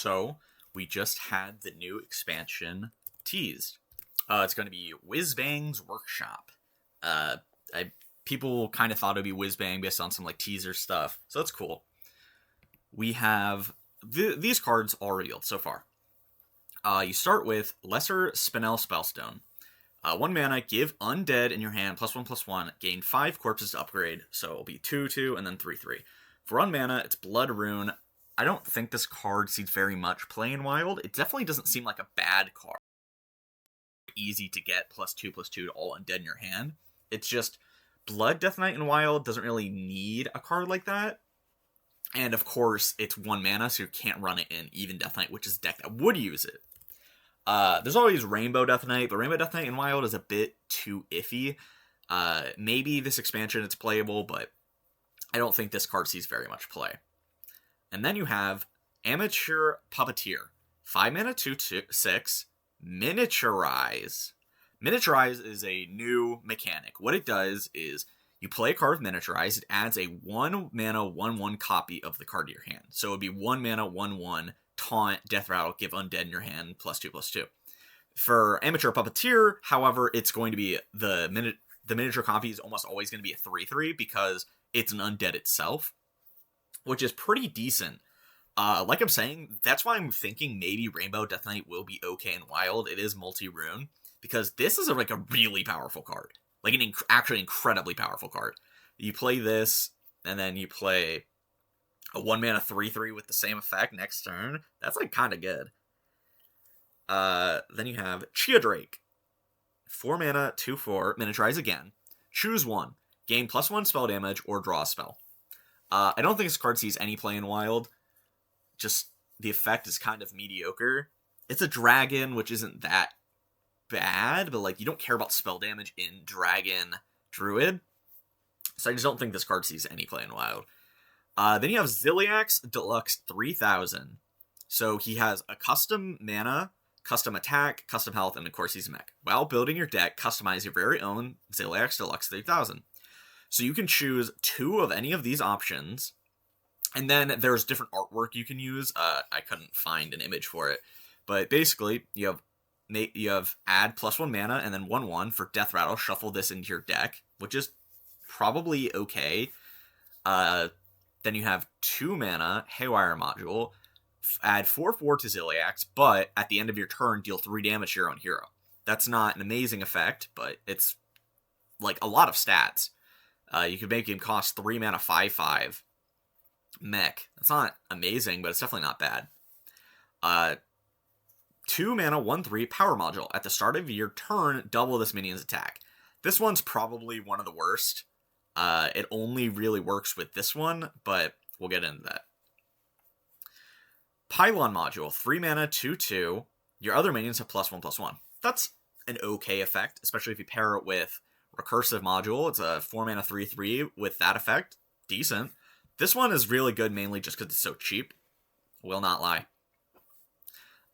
So, we just had the new expansion teased. It's going to be Whizbang's Workshop. Uh, I People kind of thought it'd be Whizbang based on some like teaser stuff, so that's cool. We have these cards all revealed so far. You start with Lesser Spinel Spellstone. 1 mana, give undead in your hand +1/+1, gain 5 corpses to upgrade, so it'll be 2/2 and then 3/3. For 1 mana, it's Blood Rune. I don't think this card sees very much play in Wild. It definitely doesn't seem like a bad card. Easy to get +2/+2 to all undead in your hand. It's just Blood Death Knight in Wild doesn't really need a card like that. And of course, it's 1 mana, so you can't run it in even Death Knight, which is a deck that would use it. There's always Rainbow Death Knight, but Rainbow Death Knight in Wild is a bit too iffy. Maybe this expansion it's playable, but I don't think this card sees very much play. And then you have Amateur Puppeteer. 5 mana, 2/6, Miniaturize. Miniaturize is a new mechanic. What it does is you play a card with Miniaturize, it adds a 1 mana 1/1 copy of the card to your hand. So it would be 1 mana 1/1 taunt, death rattle, give undead in your hand +2/+2. For Amateur Puppeteer, however, it's going to be the miniature copy is almost always going to be a 3/3 because it's an undead itself, which is pretty decent. Like I'm saying, that's why I'm thinking maybe Rainbow Death Knight will be okay in Wild. It is multi-rune, because this is like a really powerful card. Like an actually incredibly powerful card. You play this, and then you play a 1 mana 3/3 with the same effect next turn. That's like kind of good. Then you have Chia Drake. 4 mana, 2/4, miniaturize again. Choose one. Gain +1 spell damage or draw a spell. I don't think this card sees any play in Wild. Just the effect is kind of mediocre. It's a dragon, which isn't that bad, but like you don't care about spell damage in Dragon Druid. So I just don't think this card sees any play in Wild. Then you have Zilliax Deluxe 3000. So he has a custom mana, custom attack, custom health, and of course he's a mech. While building your deck, customize your very own Zilliax Deluxe 3000. So you can choose 2 of any of these options, and then there's different artwork you can use. I couldn't find an image for it, but basically you have add +1 mana and then 1/1 for Death Rattle. Shuffle this into your deck, which is probably okay. Then you have 2 mana Haywire Module. Add 4/4 to Zilliax, but at the end of your turn, deal 3 damage to your own hero. That's not an amazing effect, but it's like a lot of stats. You could make him cost 3 mana 5/5 mech. That's not amazing, but it's definitely not bad. 2 mana 1/3 Power Module. At the start of your turn, double this minion's attack. This one's probably one of the worst. It only really works with this one, but we'll get into that. Pylon Module. 3 mana 2/2. Your other minions have +1/+1. That's an okay effect, especially if you pair it with Recursive Module. It's a 4 mana 3/3 with that effect. Decent. This one is really good mainly just because it's so cheap. Will not lie.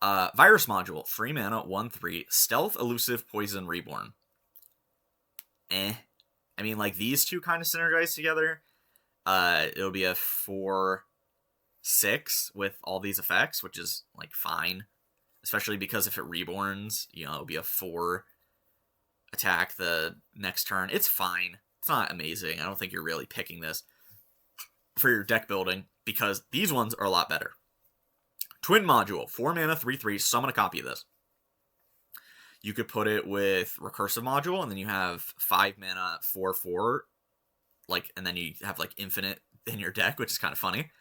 Virus Module. 3 mana 1/3. Stealth, Elusive, Poison, Reborn. I mean, like, these two kind of synergize together. It'll be a 4/6 with all these effects, which is, like, fine. Especially because if it reborns, it'll be a 4 attack the next turn. It's fine. It's not amazing. I don't think you're really picking this for your deck building, because these ones are a lot better. Twin Module. 4 mana 3/3. Summon a copy of this. You could put it with Recursive Module, and then you have 5 mana 4/4, and then you have infinite in your deck, which is kind of funny.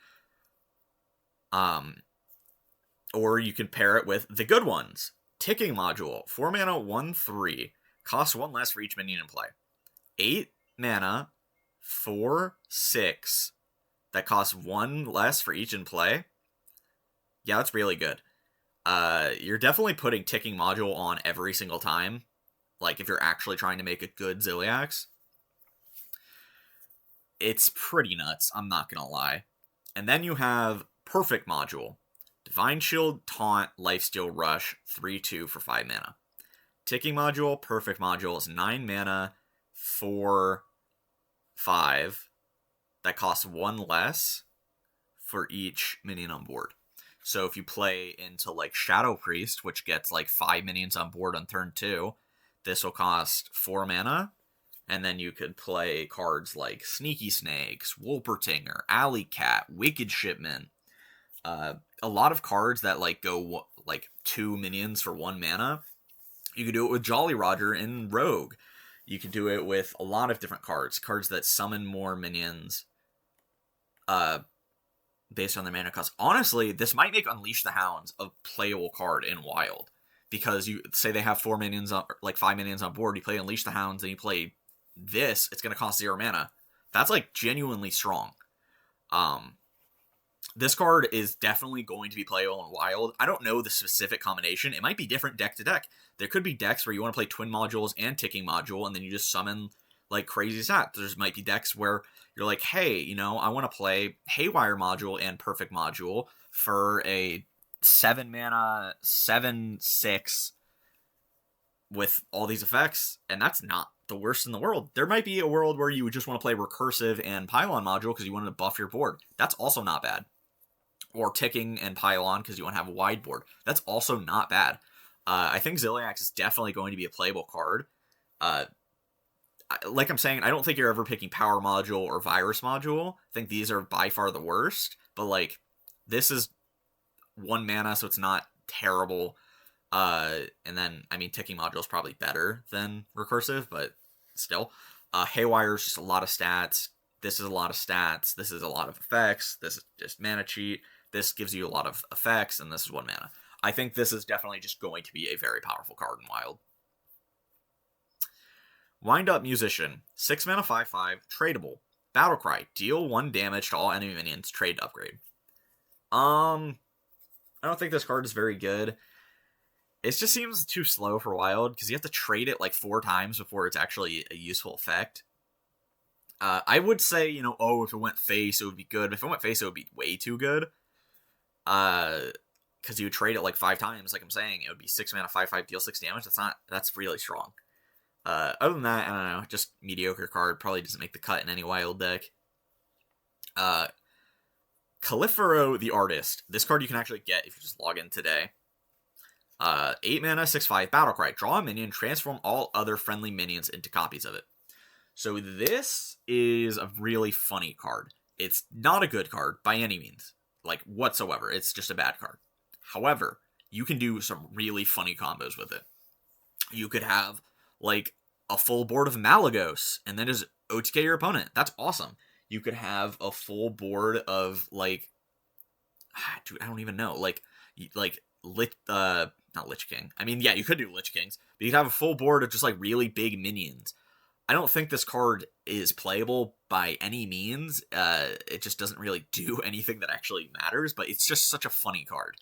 Or you can pair it with the good ones. Ticking Module. 4 mana 1/3. Costs 1 less for each minion in play. 8 mana 4/6. That costs 1 less for each in play. Yeah, that's really good. You're definitely putting Ticking Module on every single time. Like, if you're actually trying to make a good Zilliax. It's pretty nuts, I'm not gonna lie. And then you have Perfect Module. Divine Shield, Taunt, Lifesteal, Rush, 3/2 for 5 mana. Ticking Module, Perfect Module is 9 mana, 4/5. That costs 1 less for each minion on board. So if you play into like Shadow Priest, which gets like 5 minions on board on turn 2, this will cost 4 mana. And then you could play cards like Sneaky Snakes, Wolpertinger, Alley Cat, Wicked Shipment. A lot of cards that like go like 2 minions for 1 mana. You could do it with Jolly Roger in Rogue. You could do it with a lot of different cards that summon more minions based on their mana cost. Honestly, this might make Unleash the Hounds a playable card in Wild, because you say they have 4 minions on, like 5 minions on board. You play Unleash the Hounds and you play this. It's going to cost 0 mana. That's like genuinely strong. This card is definitely going to be playable in Wild. I don't know the specific combination. It might be different deck to deck. There could be decks where you want to play Twin Modules and Ticking Module, and then you just summon like crazy stats. There's might be decks where you're like, hey, you know, I want to play Haywire Module and Perfect Module for a 7 mana, 7/6 with all these effects, and that's not the worst in the world. There might be a world where you would just want to play Recursive and Pylon Module because you wanted to buff your board. That's also not bad. Or Ticking and Pylon because you want to have a wide board. That's also not bad. I think Zilliax is definitely going to be a playable card. Like I'm saying, I don't think you're ever picking Power Module or Virus Module. I think these are by far the worst. But like, this is 1 mana, so it's not terrible. And then, I mean, Ticking Module is probably better than Recursive, but still. Haywire is just a lot of stats. This is a lot of stats. This is a lot of effects. This is just mana cheat. This gives you a lot of effects, and this is 1 mana. I think this is definitely just going to be a very powerful card in Wild. Wind Up Musician. 6 mana, 5/5, tradable. Battlecry. Deal 1 damage to all enemy minions. Trade to upgrade. I don't think this card is very good. It just seems too slow for Wild, because you have to trade it like 4 times before it's actually a useful effect. I would say, you know, if it went face, it would be good. If it went face, it would be way too good. Because you would trade it like 5 times, like I'm saying. It would be 6 mana, 5/5, deal 6 damage. That's really strong. Other than that, I don't know, just mediocre card. Probably doesn't make the cut in any Wild deck. Califero the Artist. This card you can actually get if you just log in today. 8 mana, 6/5, Battlecry. Draw a minion, transform all other friendly minions into copies of it. So this is a really funny card. It's not a good card by any means, like whatsoever. It's just a bad card. However, you can do some really funny combos with it. You could have like a full board of Malagos and then just OTK your opponent. That's awesome. You could have a full board of like, dude, I don't even know, not Lich King. I mean, yeah, you could do Lich Kings, but you could have a full board of just like really big minions. I don't think this card is playable by any means. It just doesn't really do anything that actually matters, but it's just such a funny card.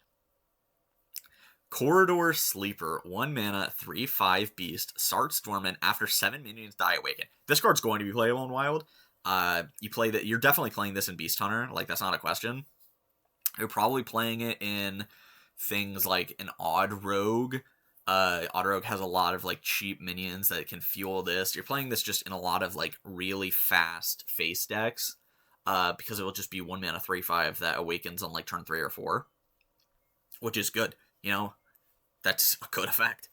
Corridor Sleeper, 1 mana, 3/5 beast, starts dormant after 7 minions die awaken. This card's going to be playable in Wild. You're definitely playing this in Beast Hunter, like that's not a question. You're probably playing it in things like an Odd Rogue. Odd Rogue has a lot of like cheap minions that can fuel this. You're playing this just in a lot of like really fast face decks, because it will just be 1 mana 3/5 that awakens on like turn 3 or 4, which is good. You know, that's a good effect.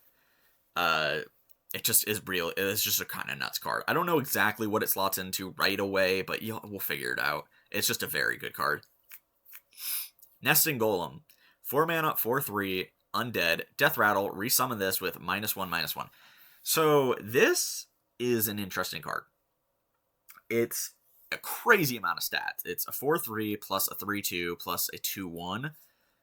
It just is real. It is just a kind of nuts card. I don't know exactly what it slots into right away, but we'll figure it out. It's just a very good card. Nesting Golem, 4 mana, 4/3, undead, death rattle, resummon this with -1/-1. So this is an interesting card. It's a crazy amount of stats. It's a 4/3 plus a 3/2 plus a 2/1.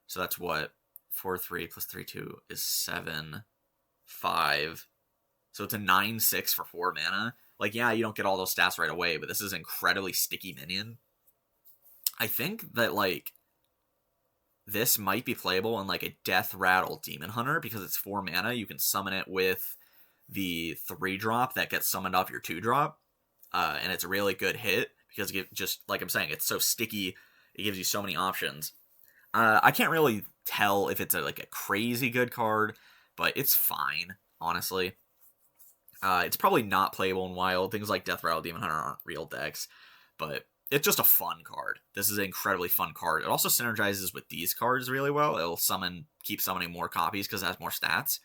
So that's what 4/3 plus 3/2 is 7/5. So it's a 9/6 for 4 mana. Like, yeah, you don't get all those stats right away, but this is an incredibly sticky minion. I think that like this might be playable in like a Death Rattle Demon Hunter, because it's 4 mana. You can summon it with the 3-drop that gets summoned off your 2-drop. And it's a really good hit because just like I'm saying, it's so sticky. It gives you so many options. I can't really tell if it's a crazy good card, but it's fine, honestly. It's probably not playable in Wild. Things like Death Rattle Demon Hunter aren't real decks, but it's just a fun card. This is an incredibly fun card. It also synergizes with these cards really well. It'll keep summoning more copies because it has more stats.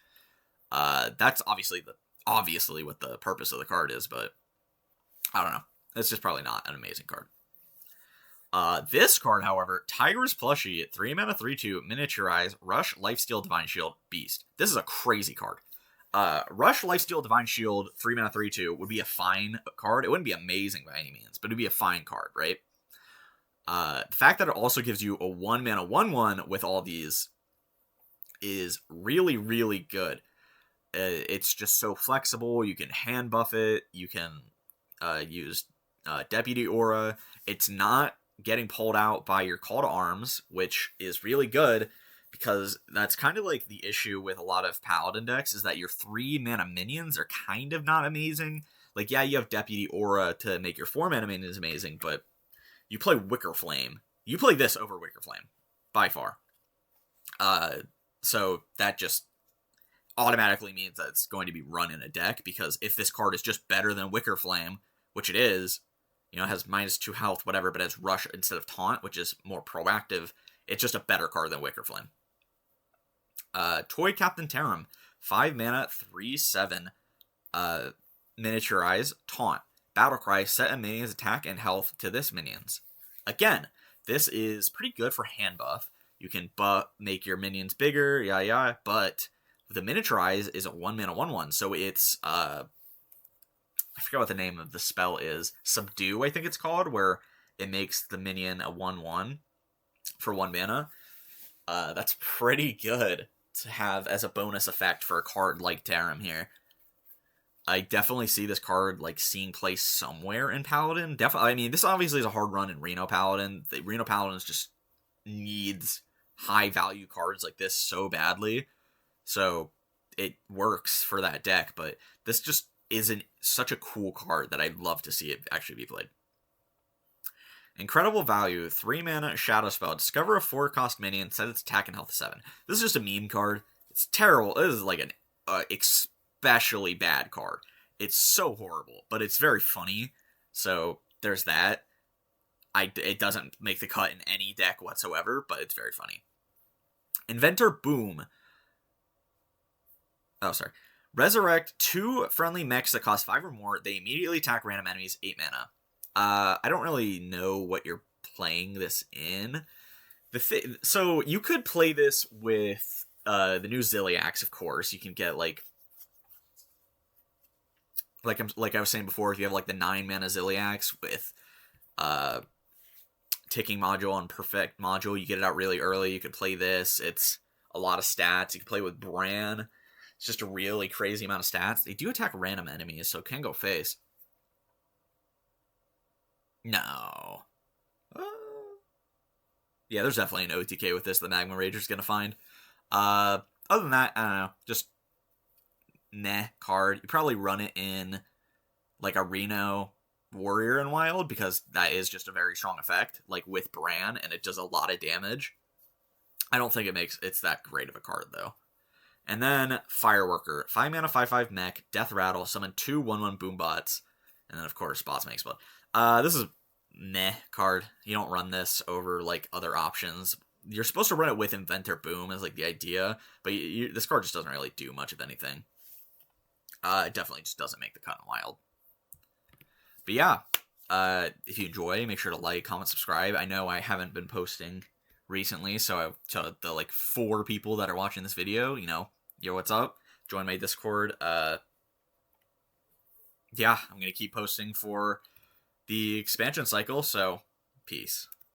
That's obviously what the purpose of the card is, but I don't know. It's just probably not an amazing card. This card, however, Tiger's Plushie, 3 mana, 3/2, miniaturize, Rush, Lifesteal, Divine Shield, Beast. This is a crazy card. Rush, Lifesteal, Divine Shield, 3 mana, 3/2 would be a fine card. It wouldn't be amazing by any means, but it'd be a fine card, right? The fact that it also gives you a 1 mana 1/1 with all these is really, really good. It's just so flexible. You can hand buff it. You can use Deputy Aura. It's not getting pulled out by your Call to Arms, which is really good, because that's kind of like the issue with a lot of Paladin decks, is that your 3 mana minions are kind of not amazing. Like, yeah, you have Deputy Aura to make your 4 mana minions amazing, but you play Wicker Flame. You play this over Wicker Flame, by far. So that just automatically means that it's going to be run in a deck, because if this card is just better than Wicker Flame, which it is, you know, it has -2 health, whatever, but has Rush instead of Taunt, which is more proactive, it's just a better card than Wicker Flame. Toy Captain Tarim, 5 mana, 3/7, miniaturize, Taunt. Battlecry, set a minion's attack and health to this minion's. Again, this is pretty good for hand buff. You can make your minions bigger, but the miniaturize is a 1 mana 1/1, so it's I forget what the name of the spell is. Subdue, I think it's called, where it makes the minion a 1/1 for 1 mana. That's pretty good to have as a bonus effect for a card like Tarim here. I definitely see this card like seeing play somewhere in Paladin. Definitely, I mean, this obviously is a hard run in Reno Paladin. The Reno Paladins just needs high value cards like this so badly, so it works for that deck. But this just isn't such a cool card that I'd love to see it actually be played. Incredible value, 3 mana, Shadow Spell. Discover a 4-cost minion, set its attack and health to 7. This is just a meme card. It's terrible. This is like an especially bad card. It's so horrible, but it's very funny. So there's that. It doesn't make the cut in any deck whatsoever, but it's very funny. Inventor Boom. Oh, sorry. Resurrect 2 friendly mechs that cost 5 or more. They immediately attack random enemies, 8 mana. I don't really know what you're playing this in. So you could play this with the new Zilliax, of course. You can get like I was saying before, if you have like the 9 mana Zilliax with ticking module and perfect module, you get it out really early. You could play this. It's a lot of stats. You can play with Bran. It's just a really crazy amount of stats. They do attack random enemies, so it can go face. No. Yeah, there's definitely an OTK with this the Magma Rager's going to find. Other than that, I don't know. Just meh card. You probably run it in like a Reno Warrior in Wild, because that is just a very strong effect, like with Bran, and it does a lot of damage. I don't think it's that great of a card, though. And then Fireworker, 5 mana, 5/5 mech, Death Rattle, summon 2 1/1 Boombots, and then of course Bots May Explode. This is meh card. You don't run this over like other options. You're supposed to run it with Inventor Boom is like the idea, but this card just doesn't really do much of anything. It definitely just doesn't make the cut in Wild. But yeah, if you enjoy, make sure to like, comment, subscribe. I know I haven't been posting recently, so to the like 4 people that are watching this video, you know, yo, what's up? Join my Discord. Yeah, I'm gonna keep posting for the expansion cycle, so peace.